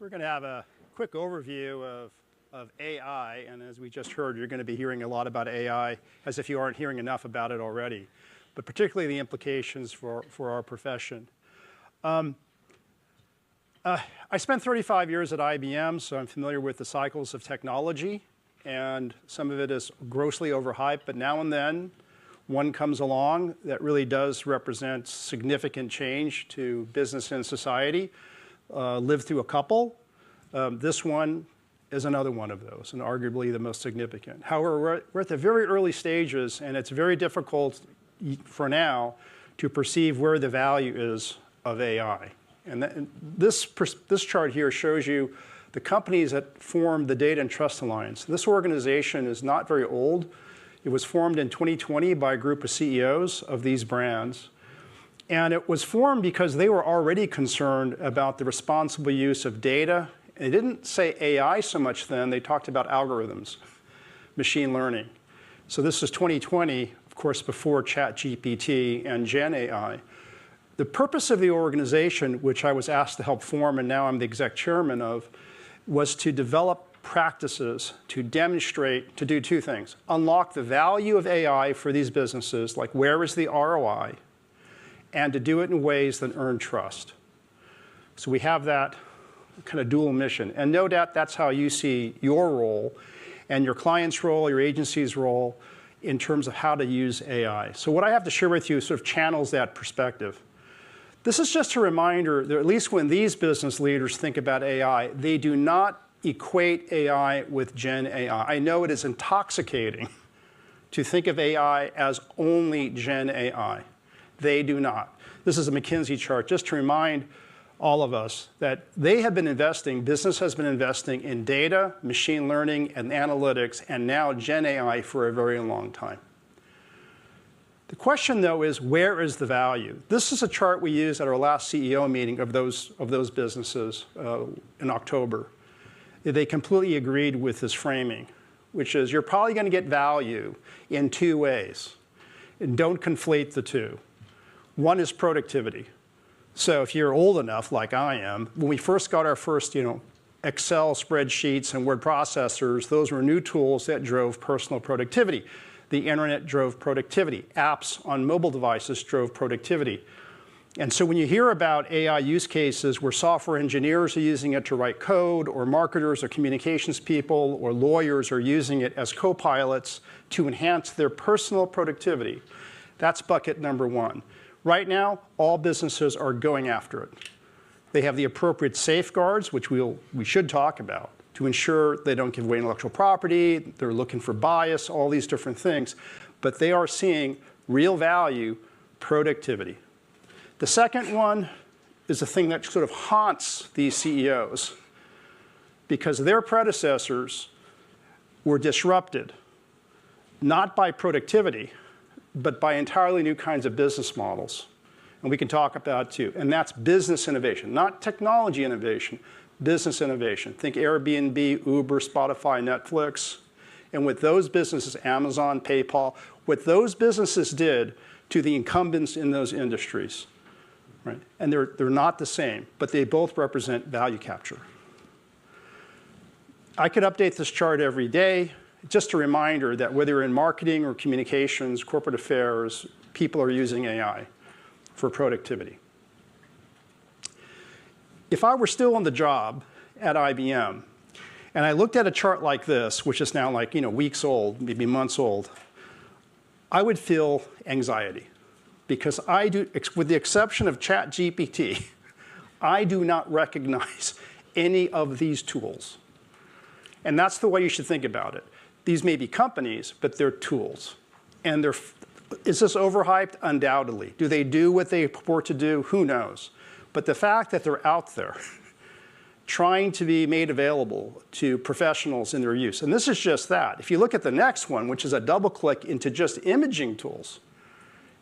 We're going to have a quick overview of AI, and as we just heard, you're going to be hearing a lot about AI as if you aren't hearing enough about it already, but particularly the implications for our profession. I spent 35 years at IBM, so I'm familiar with the cycles of technology, and some of it is grossly overhyped, but now and then one comes along that really does represent significant change to business and society. Lived through a couple. This one is another one of those, and arguably the most significant. However, we're at the very early stages, and it's very difficult for now to perceive where the value is of AI. And this chart here shows you the companies that formed the Data and Trust Alliance. This organization is not very old. It was formed in 2020 by a group of CEOs of these brands. And it was formed because they were already concerned about the responsible use of data. They didn't say AI so much then. They talked about algorithms, machine learning. So this is 2020, of course, before ChatGPT and Gen AI. The purpose of the organization, which I was asked to help form, and now I'm the exec chairman of, was to develop practices to demonstrate, to do two things. Unlock the value of AI for these businesses, like where is the ROI? And to do it in ways that earn trust. So we have that kind of dual mission. And no doubt that's how you see your role and your client's role, your agency's role in terms of how to use AI. So what I have to share with you sort of channels that perspective. This is just a reminder that at least when these business leaders think about AI, they do not equate AI with Gen AI. I know it is intoxicating to think of AI as only Gen AI. They do not. This is a McKinsey chart just to remind all of us that they have been investing, business has been investing in data, machine learning, and analytics, and now Gen AI for a very long time. The question, though, is where is the value? This is a chart we used at our last CEO meeting of those businesses in October. They completely agreed with this framing, which is you're probably going to get value in two ways. And don't conflate the two. One is productivity. So if you're old enough, like I am, when we first got our first, Excel spreadsheets and word processors, those were new tools that drove personal productivity. The internet drove productivity. Apps on mobile devices drove productivity. And so when you hear about AI use cases where software engineers are using it to write code, or marketers or communications people or lawyers are using it as co-pilots to enhance their personal productivity, that's bucket number one. Right now, all businesses are going after it. They have the appropriate safeguards, which we should talk about, to ensure they don't give away intellectual property. They're looking for bias, all these different things. But they are seeing real value, productivity. The second one is a thing that sort of haunts these CEOs because their predecessors were disrupted, not by productivity, but by entirely new kinds of business models. And we can talk about it too. And that's business innovation, not technology innovation, business innovation. Think Airbnb, Uber, Spotify, Netflix. And what those businesses, Amazon, PayPal, what those businesses did to the incumbents in those industries. Right? And they're not the same, but they both represent value capture. I could update this chart every day. Just a reminder that whether you're in marketing or communications, corporate affairs, people are using AI for productivity. If I were still on the job at IBM, and I looked at a chart like this, which is now like weeks old, maybe months old, I would feel anxiety. Because I do, with the exception of ChatGPT, I do not recognize any of these tools. And that's the way you should think about it. These may be companies, but they're tools. And is this overhyped? Undoubtedly. Do they do what they purport to do? Who knows? But the fact that they're out there trying to be made available to professionals in their use. And this is just that. If you look at the next one, which is a double click into just imaging tools,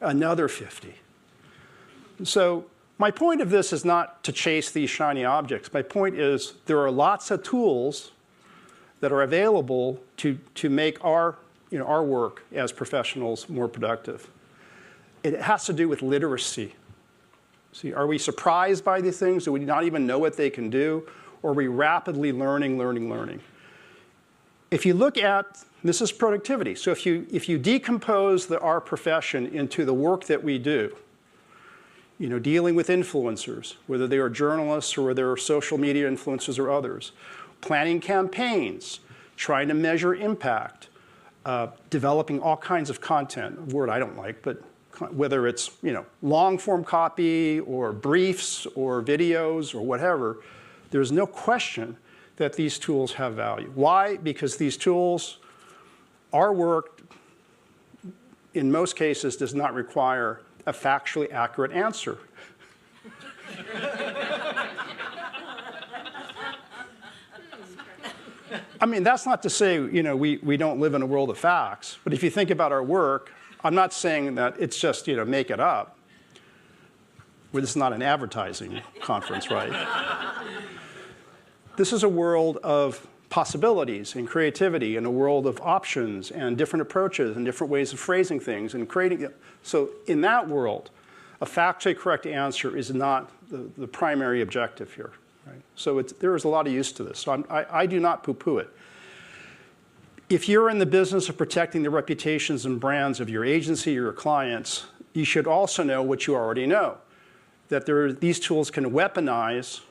another 50. So my point of this is not to chase these shiny objects. My point is there are lots of tools that are available to make our work as professionals more productive. It has to do with literacy. See, are we surprised by these things? Do we not even know what they can do? or are we rapidly learning? If you look at, this is productivity. So if you decompose our profession into the work that we do, dealing with influencers, whether they are journalists or whether they're social media influencers or others, planning campaigns, trying to measure impact, developing all kinds of content, a word I don't like, but whether it's long form copy or briefs or videos or whatever, there's no question that these tools have value. Why? Because these tools, our work, in most cases, does not require a factually accurate answer. I mean, that's not to say we don't live in a world of facts, but if you think about our work, I'm not saying that it's just make it up. Well, this is not an advertising conference, right? This is a world of possibilities and creativity and a world of options and different approaches and different ways of phrasing things and creating. So in that world, a factually correct answer is not the primary objective here. Right? So there is a lot of use to this. So I do not poo-poo it. If you're in the business of protecting the reputations and brands of your agency or your clients, you should also know what you already know, that these tools can weaponize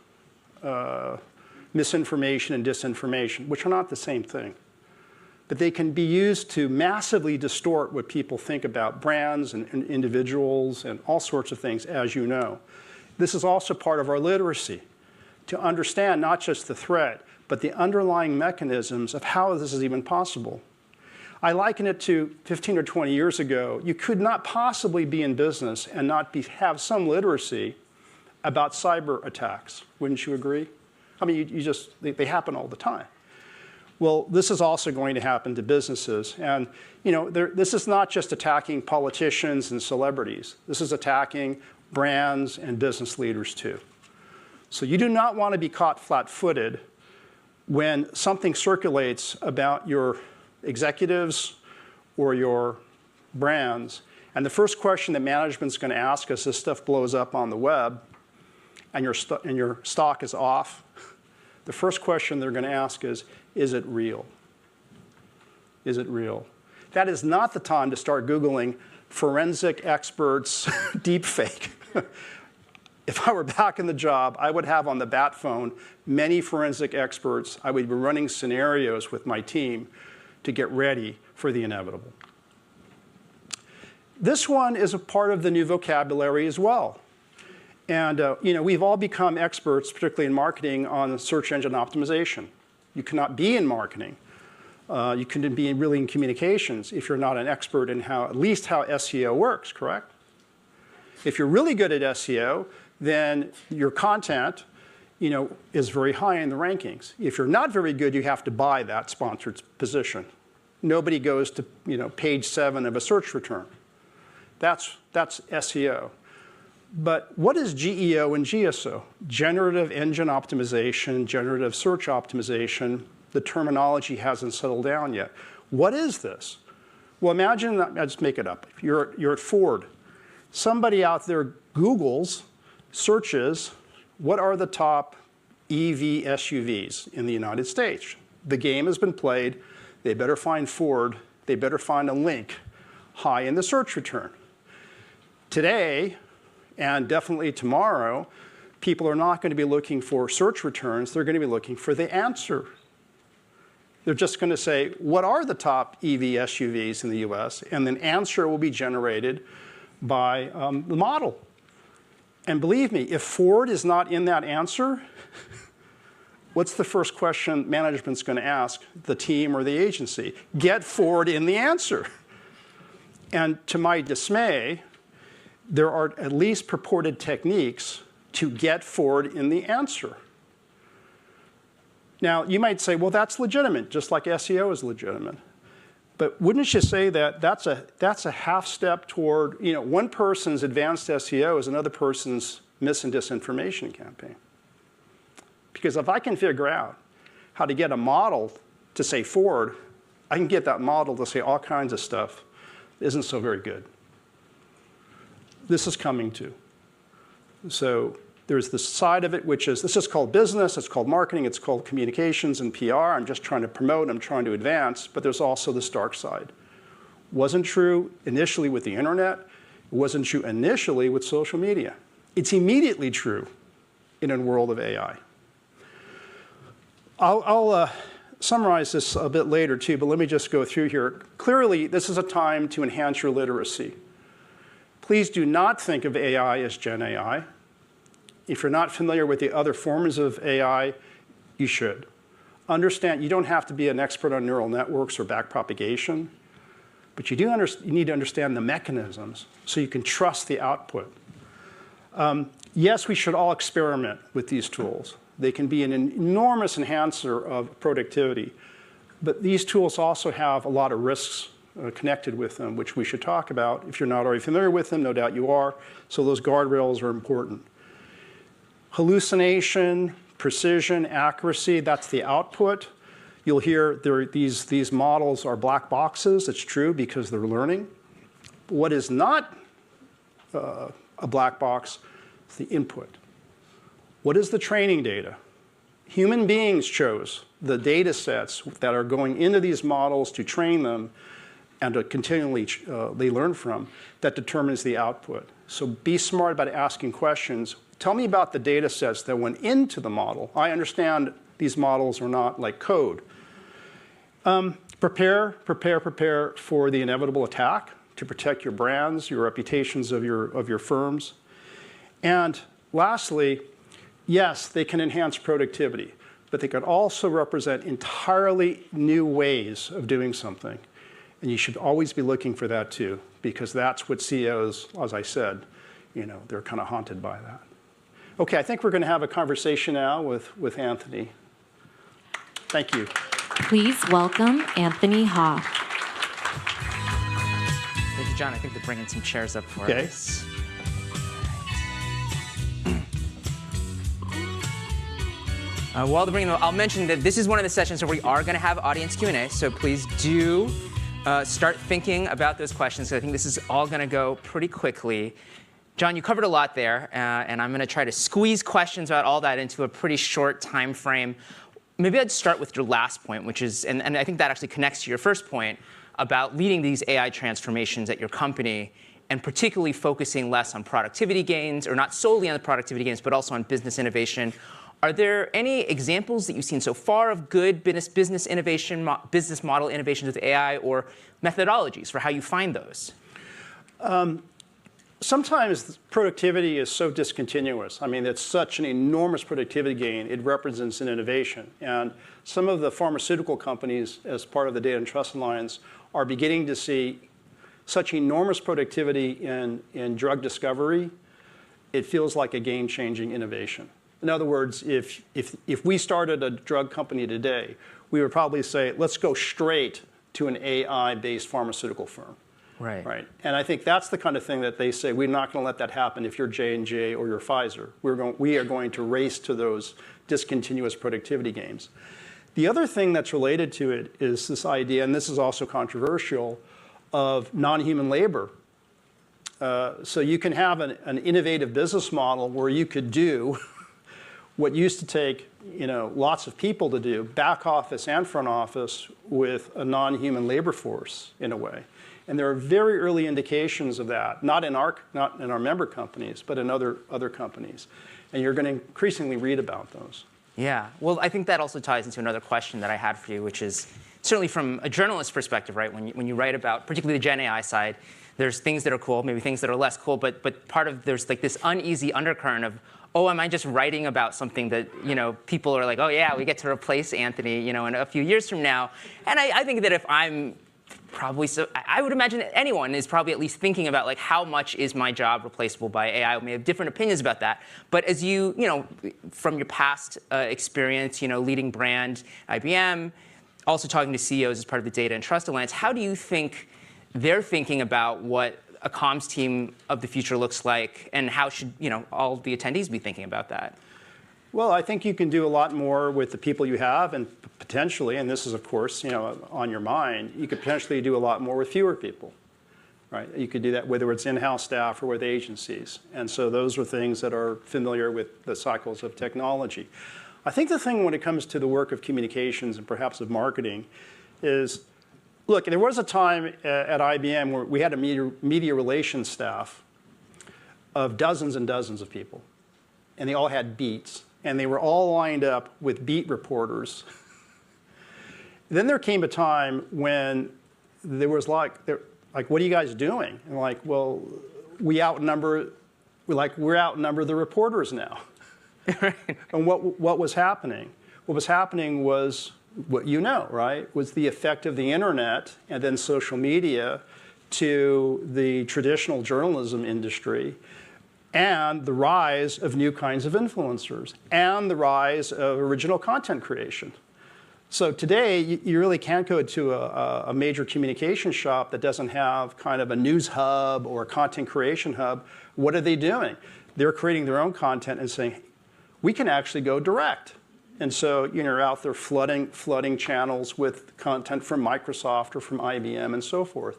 misinformation and disinformation, which are not the same thing. But they can be used to massively distort what people think about brands and individuals and all sorts of things, as you know. This is also part of our literacy, to understand not just the threat, but the underlying mechanisms of how this is even possible. I liken it to 15 or 20 years ago. You could not possibly be in business and not have some literacy about cyber attacks. Wouldn't you agree? I mean, they happen all the time. Well, this is also going to happen to businesses. And this is not just attacking politicians and celebrities. This is attacking brands and business leaders too. So you do not want to be caught flat-footed when something circulates about your executives or your brands, and the first question that management's going to ask as this stuff blows up on the web and your stock is off, the first question they're going to ask is it real? Is it real? That is not the time to start Googling forensic experts deepfake. If I were back in the job, I would have on the bat phone many forensic experts. I would be running scenarios with my team to get ready for the inevitable. This one is a part of the new vocabulary as well. And we've all become experts, particularly in marketing, on search engine optimization. You cannot be in marketing. You couldn't be really in communications if you're not an expert in at least how SEO works, correct? If you're really good at SEO, then your content is very high in the rankings. If you're not very good, you have to buy that sponsored position. Nobody goes to page 7 of a search return. That's SEO. But what is GEO and GSO? Generative engine optimization, generative search optimization. The terminology hasn't settled down yet. What is this? Well, imagine, I'll just make it up. You're at Ford. Somebody out there Googles, searches, what are the top EV SUVs in the United States? The game has been played. They better find Ford. They better find a link high in the search return. Today, and definitely tomorrow, people are not going to be looking for search returns. They're going to be looking for the answer. They're just going to say, what are the top EV SUVs in the US? And then answer will be generated by the model. And believe me, if Ford is not in that answer, what's the first question management's going to ask the team or the agency? Get Ford in the answer. And to my dismay, there are at least purported techniques to get Ford in the answer. Now, you might say, well, that's legitimate, just like SEO is legitimate. But wouldn't you say that that's a half step toward, one person's advanced SEO is another person's mis and disinformation campaign? Because if I can figure out how to get a model to say Ford, I can get that model to say all kinds of stuff that isn't so very good. This is coming too. So There's the side of it, which is, this is called business, it's called marketing, it's called communications and PR. I'm just trying to promote, I'm trying to advance, but there's also this dark side. Wasn't true initially with the internet. It wasn't true initially with social media. It's immediately true in a world of AI. I'll summarize this a bit later too, but let me just go through here. Clearly, this is a time to enhance your literacy. Please do not think of AI as Gen AI. If you're not familiar with the other forms of AI, you should. Understand, you don't have to be an expert on neural networks or backpropagation, but you need to understand the mechanisms so you can trust the output. Yes, we should all experiment with these tools. They can be an enormous enhancer of productivity, but these tools also have a lot of risks connected with them, which we should talk about. If you're not already familiar with them, no doubt you are, so those guardrails are important. Hallucination, precision, accuracy, that's the output. You'll hear these models are black boxes. It's true because they're learning. What is not a black box is the input. What is the training data? Human beings chose the data sets that are going into these models to train them and to continually they learn from that determines the output. So be smart about asking questions. Tell me about the data sets that went into the model. I understand these models are not like code. Prepare for the inevitable attack to protect your brands, your reputations of your firms. And lastly, yes, they can enhance productivity, but they can also represent entirely new ways of doing something. And you should always be looking for that too, because that's what CEOs, as I said, they're kind of haunted by that. Okay, I think we're going to have a conversation now with Anthony. Thank you. Please welcome Anthony Ha. Thank you, John. I think they're bringing some chairs up for us. While they're bringing them, I'll mention that this is one of the sessions where we are going to have audience Q&A, so please do start thinking about those questions. I think this is all going to go pretty quickly. John, you covered a lot there, and I'm going to try to squeeze questions about all that into a pretty short time frame. Maybe I'd start with your last point, which is, and I think that actually connects to your first point, about leading these AI transformations at your company, and particularly focusing less on productivity gains, or not solely on the productivity gains, but also on business innovation. Are there any examples that you've seen so far of good business innovation, business model innovations with AI, or methodologies for how you find those? Sometimes productivity is so discontinuous. I mean, it's such an enormous productivity gain. It represents an innovation. And some of the pharmaceutical companies, as part of the Data and Trust Alliance, are beginning to see such enormous productivity in drug discovery. It feels like a game-changing innovation. In other words, if we started a drug company today, we would probably say, let's go straight to an AI-based pharmaceutical firm. Right. And I think that's the kind of thing that they say, we're not going to let that happen if you're J&J or you're Pfizer. We are going to race to those discontinuous productivity gains. The other thing that's related to it is this idea, and this is also controversial, of non-human labor. So you can have an innovative business model where you could do what used to take lots of people to do, back office and front office, with a non-human labor force in a way. And there are very early indications of that, not in our member companies, but in other companies. And you're going to increasingly read about those. Yeah. Well, I think that also ties into another question that I had for you, which is certainly from a journalist perspective, right? When you write about, particularly the Gen AI side, there's things that are cool, maybe things that are less cool, but there's like this uneasy undercurrent of, oh, am I just writing about something that people are like, oh yeah, we get to replace Anthony, in a few years from now. And I think that if I'm I would imagine that anyone is probably at least thinking about like how much is my job replaceable by AI. We may have different opinions about that. But as from your past experience, leading brand IBM, also talking to CEOs as part of the Data and Trust Alliance, how do you think they're thinking about what a comms team of the future looks like, and how should all the attendees be thinking about that? Well, I think you can do a lot more with the people you have, and potentially, and this is of course on your mind, you could potentially do a lot more with fewer people. right? You could do that whether it's in-house staff or with agencies. And so those are things that are familiar with the cycles of technology. I think the thing when it comes to the work of communications and perhaps of marketing is, look, there was a time at IBM where we had a media relations staff of dozens and dozens of people. And they all had beats. And they were all lined up with beat reporters. Then there came a time when there was like, what are you guys doing? And like, well, we're outnumber the reporters now. And what was happening? What was happening was what you know, right? Was the effect of the internet and then social media to the traditional journalism industry, and the rise of new kinds of influencers, and the rise of original content creation. So today, you really can't go to a major communication shop that doesn't have kind of a news hub or a content creation hub. What are they doing? They're creating their own content and saying, we can actually go direct. And so you're out there flooding channels with content from Microsoft or from IBM and so forth.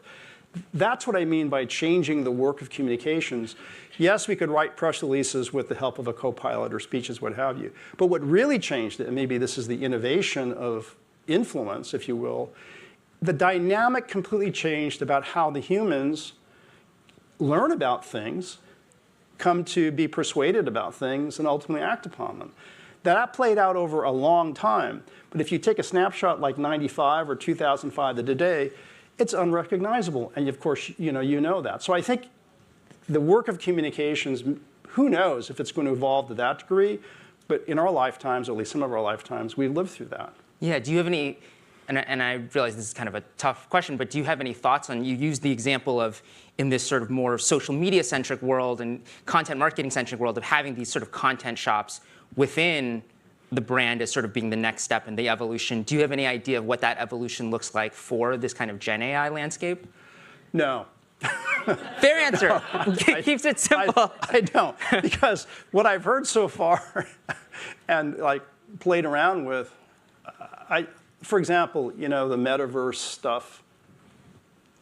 That's what I mean by changing the work of communications. Yes, we could write press releases with the help of a co-pilot or speeches, what have you. But what really changed it, and maybe this is the innovation of influence, if you will, the dynamic completely changed about how the humans learn about things, come to be persuaded about things, and ultimately act upon them. That played out over a long time. But if you take a snapshot like 95 or 2005 to today, it's unrecognizable. And of course, you know that. So I think the work of communications, who knows if it's going to evolve to that degree, but in our lifetimes, or at least some of our lifetimes, we've lived through that. Yeah, do you have any, and I realize this is kind of a tough question, but do you have any thoughts on, you used the example of, in this sort of more social media-centric world and content marketing-centric world, of having these sort of content shops within the brand as sort of being the next step in the evolution. Do you have any idea of what that evolution looks like for this kind of Gen AI landscape? No. Fair answer. Keeps it simple. I don't, because what I've heard so far and like played around with, for example, the metaverse stuff,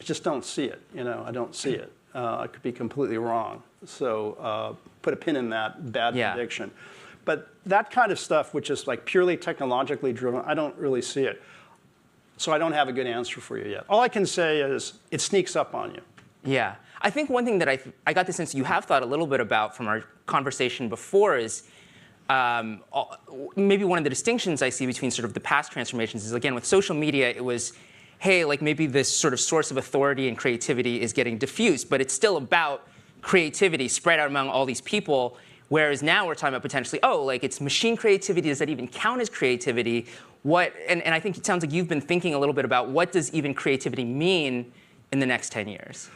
I just don't see it. I don't see it. I could be completely wrong. So put a pin in that bad prediction. But that kind of stuff, which is like purely technologically driven, I don't really see it. So I don't have a good answer for you yet. All I can say is it sneaks up on you. Yeah. I think one thing that I got the sense you have thought a little bit about from our conversation before is maybe one of the distinctions I see between sort of the past transformations is, again, with social media, it was, hey, like maybe this sort of source of authority and creativity is getting diffused, but it's still about creativity spread out among all these people. Whereas now we're talking about potentially, like it's machine creativity. Does that even count as creativity? And I think it sounds like you've been thinking a little bit about what does even creativity mean in the next 10 years?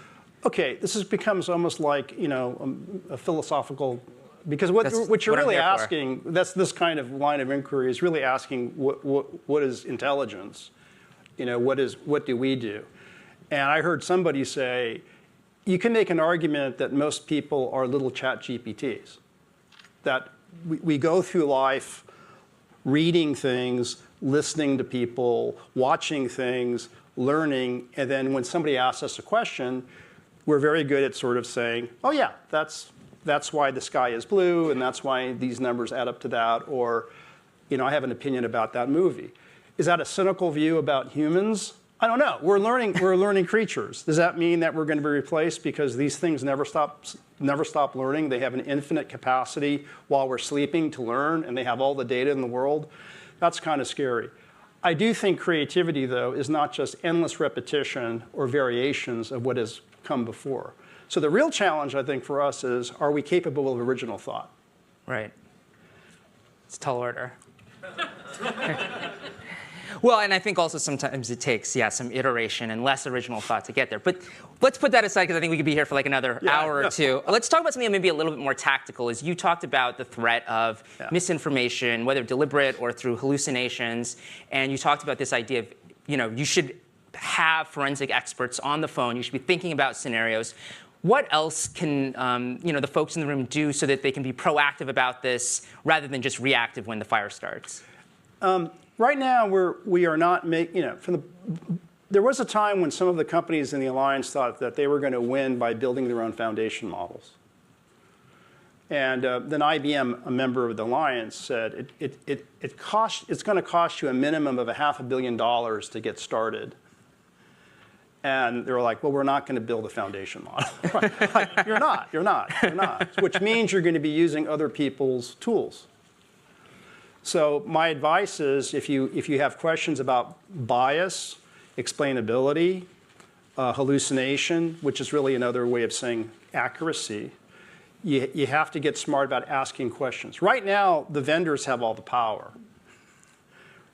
Okay, this becomes almost like, a philosophical, because what you're really asking, that's this kind of line of inquiry is really asking what is intelligence? What do we do? And I heard somebody say, you can make an argument that most people are little chat GPTs. That we go through life reading things, listening to people, watching things, learning, and then when somebody asks us a question, we're very good at sort of saying, oh yeah, that's why the sky is blue, and that's why these numbers add up to that, or I have an opinion about that movie. Is that a cynical view about humans? I don't know. We're learning creatures. Does that mean that we're going to be replaced because these things never stop learning? They have an infinite capacity while we're sleeping to learn, and they have all the data in the world? That's kind of scary. I do think creativity, though, is not just endless repetition or variations of what has come before. So the real challenge, I think, for us is, are we capable of original thought? Right. It's a tall order. Well, and I think also sometimes it takes, some iteration and less original thought to get there. But let's put that aside, because I think we could be here for like another hour or two. Let's talk about something maybe a little bit more tactical. Is you talked about the threat of misinformation, whether deliberate or through hallucinations. And you talked about this idea of, you should have forensic experts on the phone. You should be thinking about scenarios. What else can the folks in the room do so that they can be proactive about this rather than just reactive when the fire starts? Right now, we are not making, from the there was a time when some of the companies in the alliance thought that they were going to win by building their own foundation models. And then IBM, a member of the alliance, said it's going to cost you a minimum of $500 million to get started. And they were like, well, we're not going to build a foundation model. Right. Like, you're not. Which means you're going to be using other people's tools. So my advice is if you have questions about bias, explainability, hallucination, which is really another way of saying accuracy, you have to get smart about asking questions. Right now, the vendors have all the power.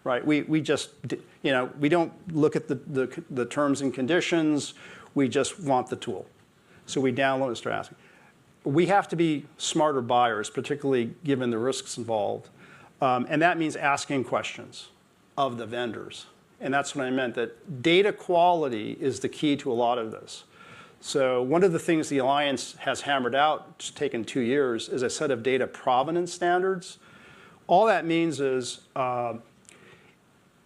Right? We just, we don't look at the terms and conditions. We just want the tool. So we download and start asking. We have to be smarter buyers, particularly given the risks involved. And that means asking questions of the vendors. And that's what I meant, that data quality is the key to a lot of this. So one of the things the Alliance has hammered out, it's taken 2 years, is a set of data provenance standards. All that means is,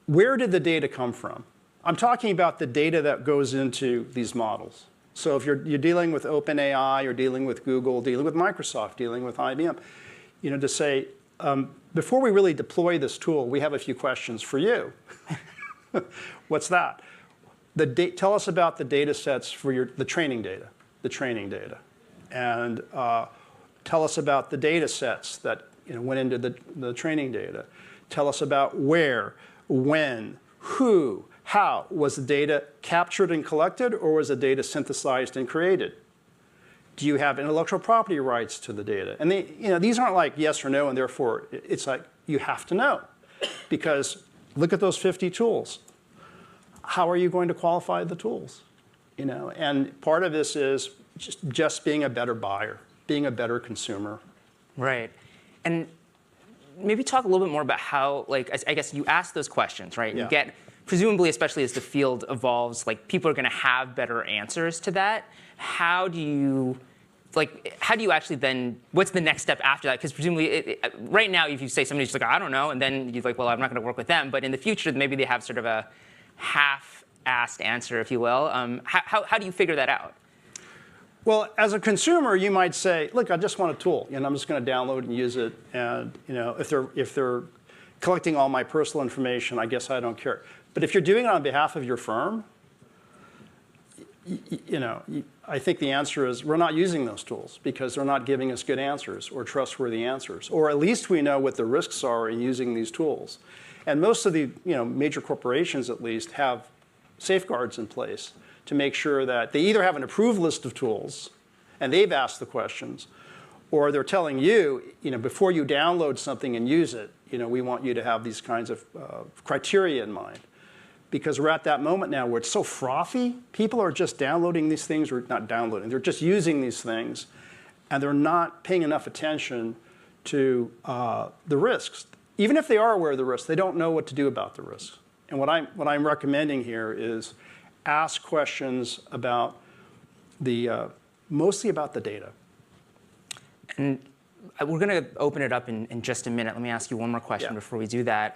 where did the data come from? I'm talking about the data that goes into these models. So if you're dealing with OpenAI, you're dealing with Google, dealing with Microsoft, dealing with IBM, to say, before we really deploy this tool, we have a few questions for you. What's that? Tell us about the data sets for the training data, and tell us about the data sets that went into the training data. Tell us about where, when, who, how. Was the data captured and collected, or was the data synthesized and created? Do you have intellectual property rights to the data? And these aren't like yes or no, and therefore it's like you have to know. Because look at those 50 tools. How are you going to qualify the tools? And part of this is just being a better buyer, being a better consumer. Right. And maybe talk a little bit more about how, I guess you ask those questions, right? Yeah. You get, presumably, especially as the field evolves, people are going to have better answers to that. How do you actually then, what's the next step after that? Because presumably, right now, if you say somebody's like, I don't know, and then you're like, well, I'm not going to work with them. But in the future, maybe they have sort of a half-assed answer, if you will. How do you figure that out? Well, as a consumer, you might say, look, I just want a tool. I'm just going to download and use it. And if they're collecting all my personal information, I guess I don't care. But if you're doing it on behalf of your firm, I think the answer is we're not using those tools because they're not giving us good answers or trustworthy answers. Or at least we know what the risks are in using these tools. And most of the major corporations, at least, have safeguards in place to make sure that they either have an approved list of tools, and they've asked the questions, or they're telling you, before you download something and use it, we want you to have these kinds of criteria in mind. Because we're at that moment now where it's so frothy, people are just downloading these things, or not downloading, they're just using these things, and they're not paying enough attention to the risks. Even if they are aware of the risks, they don't know what to do about the risks. And what I'm recommending here is ask questions about mostly about the data. And we're going to open it up in just a minute. Let me ask you one more question before we do that.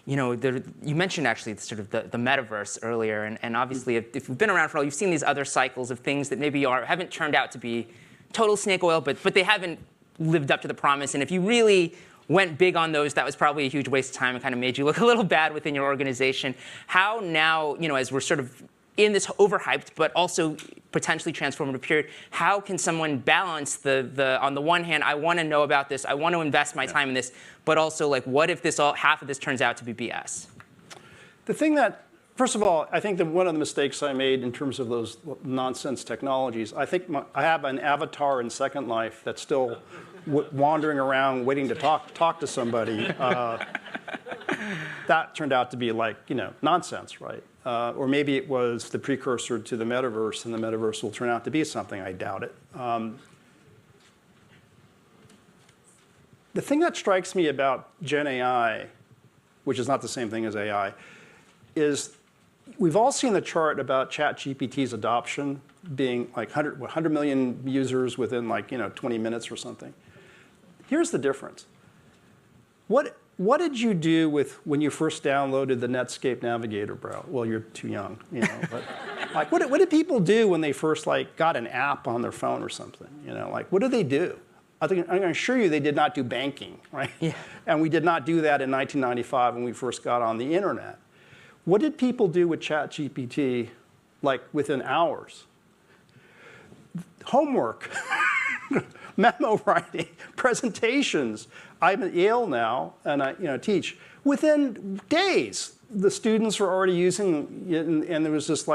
You mentioned actually sort of the metaverse earlier, and obviously if you've been around for a while, you've seen these other cycles of things that maybe haven't turned out to be total snake oil, but they haven't lived up to the promise. And if you really went big on those, that was probably a huge waste of time and kind of made you look a little bad within your organization. How now, as we're sort of in this overhyped but also potentially transformative period, how can someone balance on the one hand, I want to know about this, I want to invest my time in this, but also what if half of this turns out to be BS? The thing that, first of all, I think that one of the mistakes I made in terms of those nonsense technologies, I think I have an avatar in Second Life that's still wandering around waiting to talk to somebody. That turned out to be nonsense, right? Or maybe it was the precursor to the metaverse, and the metaverse will turn out to be something. I doubt it. The thing that strikes me about Gen AI, which is not the same thing as AI, is we've all seen the chart about ChatGPT's adoption being 100 million users within 20 minutes or something. Here's the difference. what did you do when you first downloaded the Netscape Navigator browser? Well, you're too young, but like, what did people do when they first got an app on their phone or something? Like, what did they do? I'm going to assure you they did not do banking, right? Yeah. And we did not do that in 1995 when we first got on the internet. What did people do with ChatGPT, like within hours? Homework, memo writing, presentations. I'm at Yale now, and I teach. Within days, the students were already using it, and there was this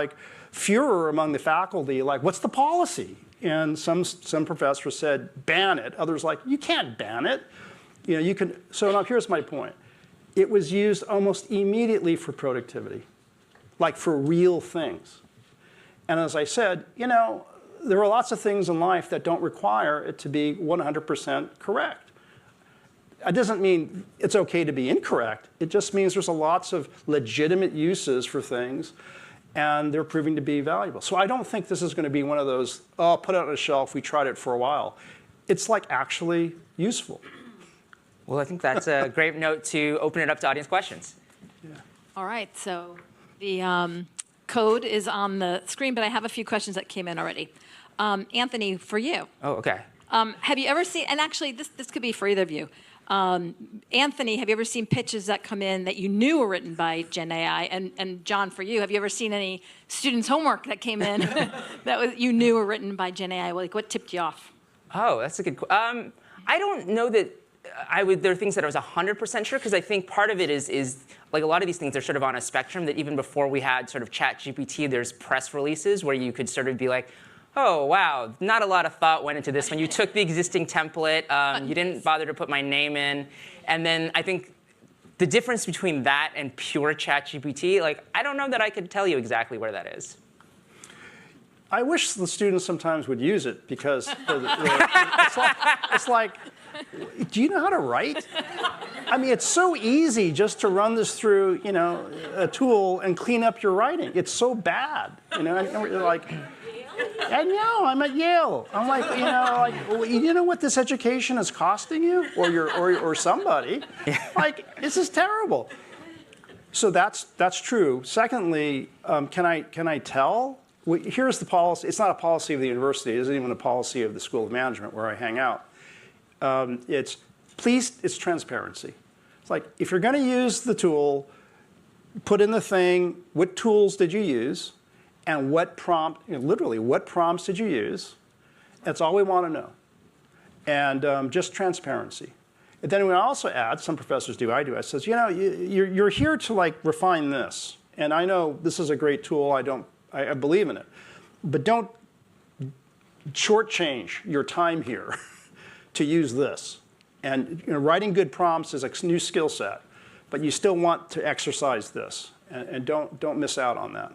furor among the faculty, like, what's the policy? And some professors said, ban it. Others you can't ban it. You can. So now here's my point. It was used almost immediately for productivity, like for real things. And as I said, there are lots of things in life that don't require it to be 100% correct. It doesn't mean it's okay to be incorrect. It just means there's lots of legitimate uses for things, and they're proving to be valuable. So I don't think this is going to be one of those, oh, put it on a shelf, we tried it for a while. It's actually useful. Well, I think that's a great note to open it up to audience questions. Yeah. All right, so the code is on the screen, but I have a few questions that came in already. Anthony, for you. Oh, OK. Have you ever seen, and actually this could be for either of you. Anthony, have you ever seen pitches that come in that you knew were written by Gen AI? And John, for you, have you ever seen any students' homework that came in that you knew were written by Gen AI? What tipped you off? Oh, that's a good question. I don't know that there are things that I was 100% sure, because I think part of it is like a lot of these things are sort of on a spectrum that even before we had sort of ChatGPT, there's press releases where you could sort of be like, oh, wow, not a lot of thought went into this one. You took the existing template. You didn't bother to put my name in. And then I think the difference between that and pure ChatGPT, I don't know that I could tell you exactly where that is. I wish the students sometimes would use it, because it's like, do you know how to write? I mean, it's so easy just to run this through, a tool and clean up your writing. It's so bad, and you're like, I know, I'm at Yale. I'm like, you know what this education is costing you, or somebody? This is terrible. So that's true. Secondly, can I tell? Here's the policy. It's not a policy of the university. It isn't even a policy of the School of Management where I hang out. It's transparency. It's like, if you're going to use the tool, put in the thing, what tools did you use? And what literally, what prompts did you use? That's all we want to know. And just transparency. And then we also add, some professors do, I do, I says, you're here to refine this. And I know this is a great tool, I believe in it. But don't shortchange your time here to use this. And writing good prompts is a new skill set. But you still want to exercise this. And don't miss out on that.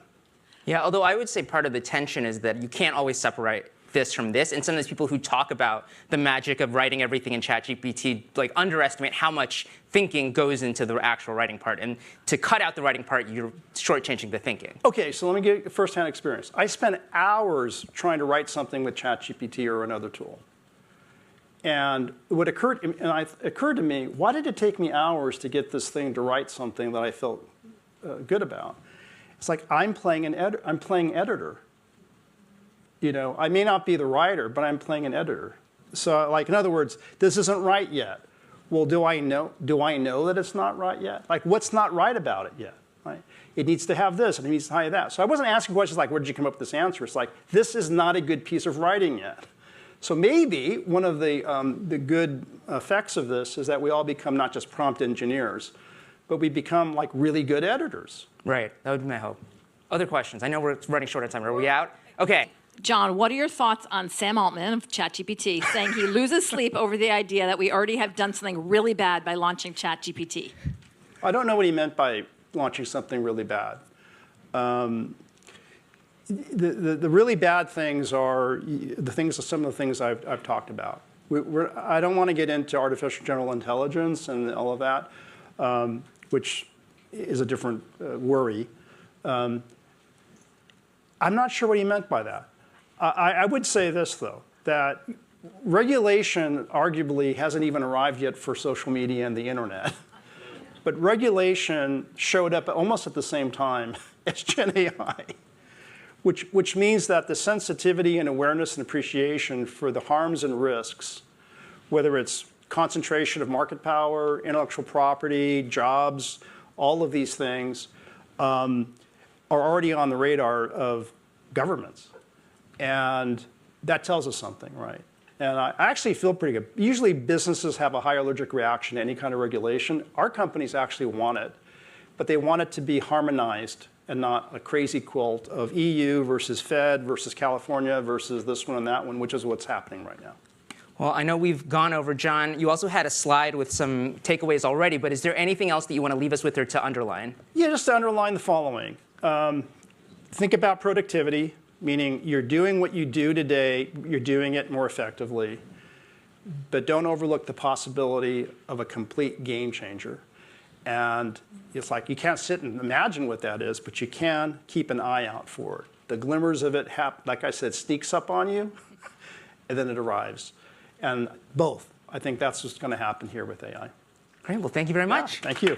Yeah, although I would say part of the tension is that you can't always separate this from this. And some of those people who talk about the magic of writing everything in ChatGPT underestimate how much thinking goes into the actual writing part. And to cut out the writing part, you're shortchanging the thinking. OK, so let me give you first-hand experience. I spent hours trying to write something with ChatGPT or another tool. And what occurred to me, why did it take me hours to get this thing to write something that I felt good about? It's like I'm playing editor. I may not be the writer, but I'm playing an editor. So, in other words, this isn't right yet. Well, do I know that it's not right yet? What's not right about it yet? Right? It needs to have this, and it needs to have that. So I wasn't asking questions like, where did you come up with this answer? It's like, this is not a good piece of writing yet. So maybe one of the good effects of this is that we all become not just prompt engineers, but we become really good editors. Right, that would be my hope. Other questions? I know we're running short on time. Are we out? OK. John, what are your thoughts on Sam Altman of ChatGPT saying he loses sleep over the idea that we already have done something really bad by launching ChatGPT? I don't know what he meant by launching something really bad. The really bad things are some of the things I've talked about. I don't want to get into artificial general intelligence and all of that, which is a different worry. I'm not sure what he meant by that. I would say this, though, that regulation arguably hasn't even arrived yet for social media and the internet. But regulation showed up almost at the same time as Gen AI, which means that the sensitivity and awareness and appreciation for the harms and risks, whether it's concentration of market power, intellectual property, jobs, all of these things are already on the radar of governments. And that tells us something, right? And I actually feel pretty good. Usually businesses have a high allergic reaction to any kind of regulation. Our companies actually want it, but they want it to be harmonized and not a crazy quilt of EU versus Fed versus California versus this one and that one, which is what's happening right now. Well, I know we've gone over, Jon. You also had a slide with some takeaways already, but is there anything else that you want to leave us with or to underline? Yeah, just to underline the following. Think about productivity, meaning you're doing what you do today, you're doing it more effectively, but don't overlook the possibility of a complete game changer. And it's like you can't sit and imagine what that is, but you can keep an eye out for it. The glimmers of it, like I said, sneaks up on you, and then it arrives. And both. I think that's what's going to happen here with AI. Great. Well, thank you very much. Yeah, thank you.